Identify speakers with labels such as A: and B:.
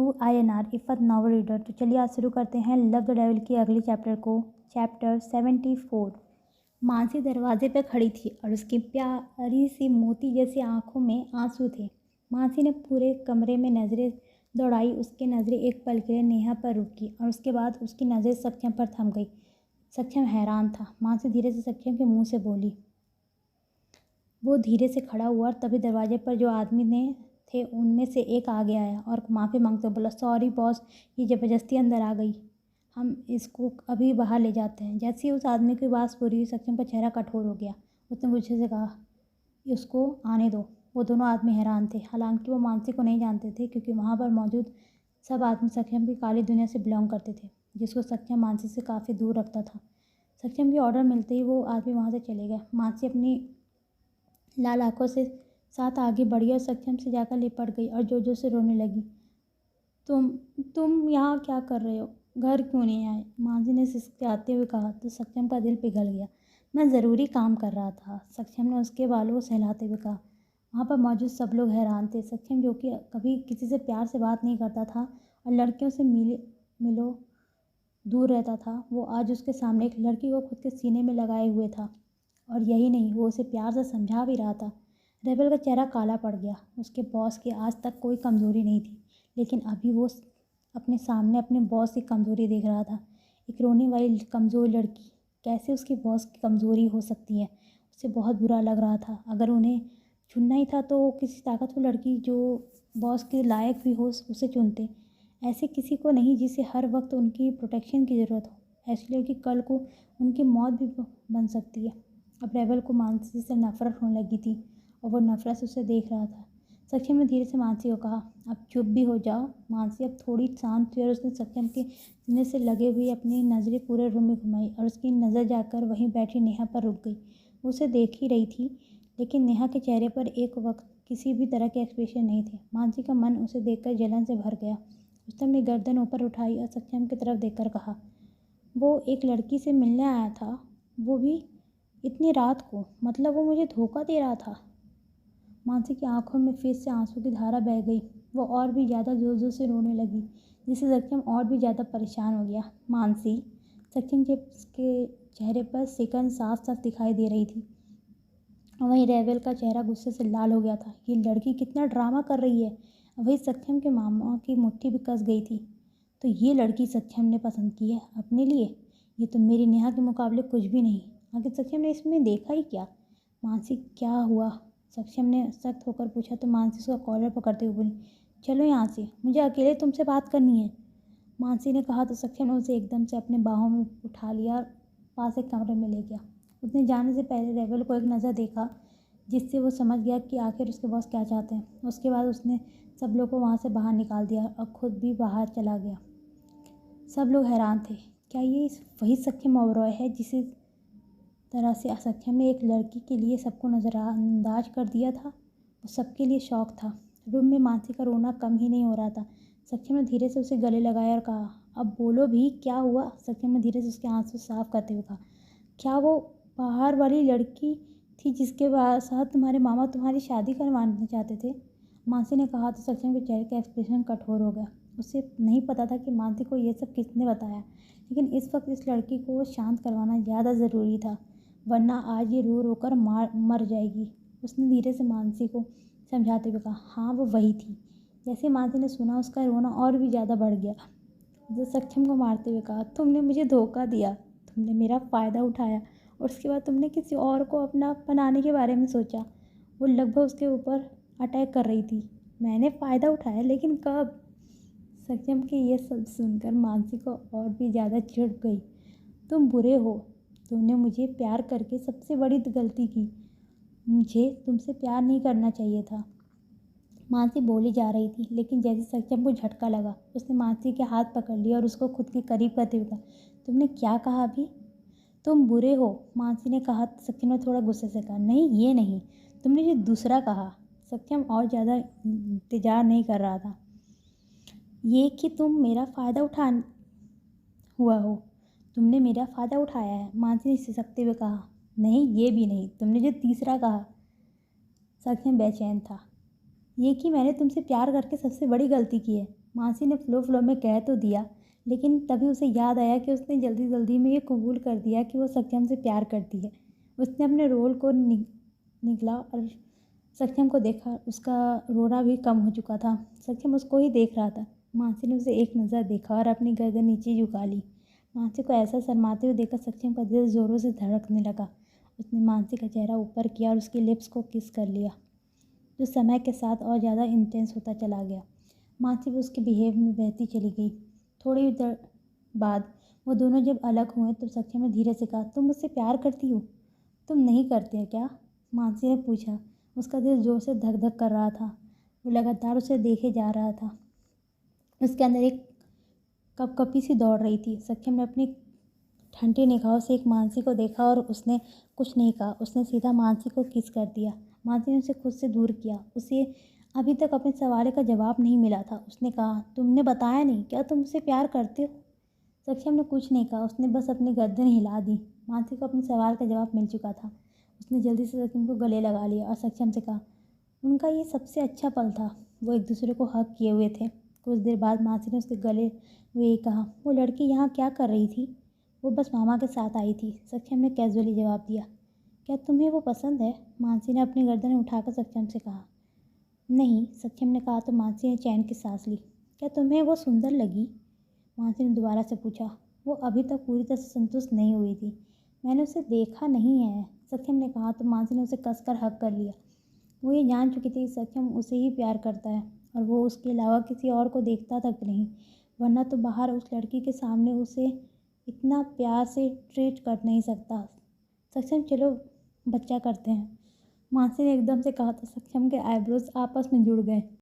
A: To INR इफ़त novel reader. तो चलिए आज शुरू करते हैं लव द डेविल की अगली चैप्टर को। चैप्टर 74। मानसी दरवाजे पर खड़ी थी और उसकी प्यारी सी मोती जैसी आंखों में आंसू थे। मानसी ने पूरे कमरे में नज़रें दौड़ाई। उसकी नज़रें एक पल के लिए नेहा पर रुकी और उसके बाद उसकी नज़रें सक्षम पर थम गई। सक्षम हैरान था। मानसी धीरे से सक्षम के मुंह से बोली। वो धीरे से खड़ा हुआ और तभी दरवाजे पर जो आदमी ने थे उनमें से एक आगे आया और माफ़ी मांगते बोला, सॉरी बॉस, ये ज़बरदस्ती अंदर आ गई, हम इसको अभी बाहर ले जाते हैं। जैसे ही उस आदमी की बात पूरी हुई, सक्षम का चेहरा कठोर हो गया। उसने गुस्से से कहा, उसको आने दो। वो दोनों आदमी हैरान थे। हालांकि वो मानसी को नहीं जानते थे क्योंकि वहाँ पर मौजूद सब आदमी सक्षम की काली दुनिया से बिलोंग करते थे, जिसको सक्षम मानसी से काफ़ी दूर रखता था। सक्षम की ऑर्डर मिलते ही वो आदमी वहाँ से चले गए। मानसी अपनी लाल आंखों से साथ आगे बढ़ी और सक्षम से जाकर लिपट गई और जोर जोर से रोने लगी। तुम यहाँ क्या कर रहे हो? घर क्यों नहीं आए? मानसी ने सिसकाते हुए कहा। तो सक्षम का दिल पिघल गया। मैं ज़रूरी काम कर रहा था, सक्षम ने उसके बालों को सहलाते हुए कहा। वहाँ पर मौजूद सब लोग हैरान थे। सक्षम, जो कि कभी किसी से प्यार से बात नहीं करता था और लड़कियों से मिलो दूर रहता था, वो आज उसके सामने एक लड़की को खुद के सीने में लगाए हुए था। और यही नहीं, वो उसे प्यार से समझा भी रहा था। रेबल का चेहरा काला पड़ गया। उसके बॉस की आज तक कोई कमज़ोरी नहीं थी, लेकिन अभी वो अपने सामने अपने बॉस की कमज़ोरी देख रहा था। एक रोने वाली कमज़ोर लड़की कैसे उसके बॉस की कमज़ोरी हो सकती है? उसे बहुत बुरा लग रहा था। अगर उन्हें चुनना ही था तो किसी ताकतवर लड़की जो बॉस के लायक भी हो उसे चुनते। ऐसे किसी को नहीं जिसे हर वक्त उनकी प्रोटेक्शन की ज़रूरत हो। ऐसी लड़की कल को उनकी मौत भी बन सकती है। अब रेबल को मानसी से नफरत होने लगी थी और वो नफरत से उसे देख रहा था। सक्षम ने धीरे से मानसी को कहा, अब चुप भी हो जाओ। मानसी अब थोड़ी शांत हुई और उसने सक्षम के सीने से लगे हुए अपनी नज़रें पूरे रूम में घुमाई और उसकी नज़र जाकर वहीं बैठी नेहा पर रुक गई। वो उसे देख ही रही थी, लेकिन नेहा के चेहरे पर एक वक्त किसी भी तरह के एक्सप्रेशन नहीं थे। मानसी का मन उसे देखकर जलन से भर गया। उसने अपनी गर्दन ऊपर उठाई और सक्षम की तरफ देखकर कहा, वो एक लड़की से मिलने आया था, वो भी इतनी रात को, मतलब वो मुझे धोखा दे रहा था। मानसी की आंखों में फिर से आंसू की धारा बह गई। वो और भी ज़्यादा जोर जोर से रोने लगी, जिससे सक्षम और भी ज़्यादा परेशान हो गया। मानसी, सक्षम के चेहरे पर सिकन साफ साफ दिखाई दे रही थी। वहीं रेबल का चेहरा गुस्से से लाल हो गया था। ये लड़की कितना ड्रामा कर रही है। वही सक्षम के मामा की मुट्ठी भी कस गई थी। तो ये लड़की सक्षम ने पसंद की है अपने लिए? ये तो मेरी नेहा के मुकाबले कुछ भी नहीं। आखिर सक्षम ने इसमें देखा ही क्या? मानसी, क्या हुआ? सक्षम ने सख्त होकर पूछा तो मानसी उसका कॉलर पकड़ते हुए बोली, चलो यहाँ से, मुझे अकेले तुमसे बात करनी है। मानसी ने कहा तो सक्षम ने उसे एकदम से अपने बाहों में उठा लिया और पास एक कमरे में ले गया। उसने जाने से पहले रेबल को एक नज़र देखा, जिससे वो समझ गया कि आखिर उसके बॉस क्या चाहते हैं। उसके बाद उसने सब लोग को वहाँ से बाहर निकाल दिया और खुद भी बाहर चला गया। सब लोग हैरान थे। क्या ये वही सक्षम ओबरॉय है जिसे तरह से सक्षम ने एक लड़की के लिए सबको नज़रअंदाज कर दिया था? वो सबके लिए शौक था। रूम में मानसी का रोना कम ही नहीं हो रहा था। सक्षम ने धीरे से उसे गले लगाया और कहा, अब बोलो भी, क्या हुआ? सक्षम ने धीरे से उसके आंसू साफ करते हुए कहा, क्या वो बाहर वाली लड़की थी जिसके साथ तुम्हारे मामा तुम्हारी शादी करवाना चाहते थे? मानसी ने कहा तो सक्षम के चेहरे का एक्सप्रेशन कठोर हो गया। उसे नहीं पता था कि मानसी को ये सब किसने बताया, लेकिन इस वक्त इस लड़की को शांत करवाना ज़्यादा ज़रूरी था, वरना आज ये रो रोकर मर जाएगी। उसने धीरे से मानसी को समझाते हुए कहा, हाँ वो वही थी। जैसे मानसी ने सुना, उसका रोना और भी ज़्यादा बढ़ गया। जो सक्षम को मारते हुए कहा, तुमने मुझे धोखा दिया, तुमने मेरा फ़ायदा उठाया और उसके बाद तुमने किसी और को अपना बनाने के बारे में सोचा। वो लगभग उसके ऊपर अटैक कर रही थी। मैंने फ़ायदा उठाया, लेकिन कब? सक्षम के ये सब सुनकर मानसी को और भी ज़्यादा चिढ़ गई। तुम बुरे हो, तुमने मुझे प्यार करके सबसे बड़ी गलती की। मुझे तुमसे प्यार नहीं करना चाहिए था। मानसी बोली जा रही थी, लेकिन जैसे सक्षम को झटका लगा, उसने मानसी के हाथ पकड़ लिया और उसको खुद के करीब करते हुए कहा, तुमने क्या कहा अभी? तुम बुरे हो, मानसी ने कहा। सक्षम ने थोड़ा गुस्से से कहा, नहीं ये नहीं, तुमने जो दूसरा कहा। सक्षम और ज़्यादा इंतजार नहीं कर रहा था। ये कि तुम मेरा फ़ायदा हुआ हो, तुमने मेरा फ़ायदा उठाया है, मानसी ने सिसकते हुए कहा। नहीं ये भी नहीं, तुमने जो तीसरा कहा। सक्षम बेचैन था। ये कि मैंने तुमसे प्यार करके सबसे बड़ी गलती की है, मानसी ने फ्लो फ्लो में कह तो दिया, लेकिन तभी उसे याद आया कि उसने जल्दी जल्दी में ये कबूल कर दिया कि वो सत्यम से प्यार करती है। उसने अपने रोल को निकला और सत्यम को देखा। उसका रोना भी कम हो चुका था। सत्यम उसको ही देख रहा था। मानसी ने उसे एक नज़र देखा और अपनी गर्दन नीचे झुका ली। मानसी को ऐसा शर्माते हुए देखकर सत्यम का दिल ज़ोरों से धड़कने लगा। उसने मानसी का चेहरा ऊपर किया और उसकी लिप्स को किस कर लिया, जो समय के साथ और ज़्यादा इंटेंस होता चला गया। मानसी भी उसके बिहेव में बहती चली गई। थोड़ी देर बाद वो दोनों जब अलग हुए तो सत्यम ने धीरे से कहा, तुम मुझसे प्यार करती हो? तुम नहीं करते हो क्या? मानसी ने पूछा। उसका दिल जोर से धक धक कर रहा था। वो लगातार उसे देखे जा रहा था। उसके अंदर एक कपकपी सी दौड़ रही थी। सत्यम ने अपनी ठंडी निगाहों से एक मानसी को देखा और उसने कुछ नहीं कहा। उसने सीधा मानसी को किस कर दिया। मानसी ने उसे खुद से दूर किया। उसे अभी तक अपने सवाल का जवाब नहीं मिला था। उसने कहा, तुमने बताया नहीं, क्या तुम मुझसे प्यार करते हो? सत्यम ने कुछ नहीं कहा। उसने बस अपनी गर्दन हिला दी। मानसी को अपने सवाल का जवाब मिल चुका था। उसने जल्दी से सत्यम को गले लगा लिया और सत्यम से कहा, उनका ये सबसे अच्छा पल था। वो एक दूसरे को हग किए हुए थे। कुछ देर बाद मानसी ने उसके गले हुए कहा, वो लड़की यहाँ क्या कर रही थी? वो बस मामा के साथ आई थी। सत्यम ने कैजुअली जवाब दिया। क्या तुम्हें वो पसंद है? मानसी ने अपनी गर्दन उठाकर सत्यम से कहा। नहीं, सत्यम ने कहा तो मानसी ने चैन की सांस ली। क्या तुम्हें वो सुंदर लगी? मानसी ने दोबारा से पूछा। वो अभी तक पूरी तरह से संतुष्ट नहीं हुई थी। मैंने उसे देखा नहीं है, सत्यम ने कहा तो मानसी ने उसे कसकर हक कर लिया। वो ये जान चुकी थी कि सत्यम उसे ही प्यार करता है और वो उसके अलावा किसी और को देखता तक नहीं, वरना तो बाहर उस लड़की के सामने उसे इतना प्यार से ट्रीट कर नहीं सकता। सत्यम, चलो बच्चा करते हैं, मानसी ने एकदम से कहा तो सत्यम के आईब्रोज आपस में जुड़ गए।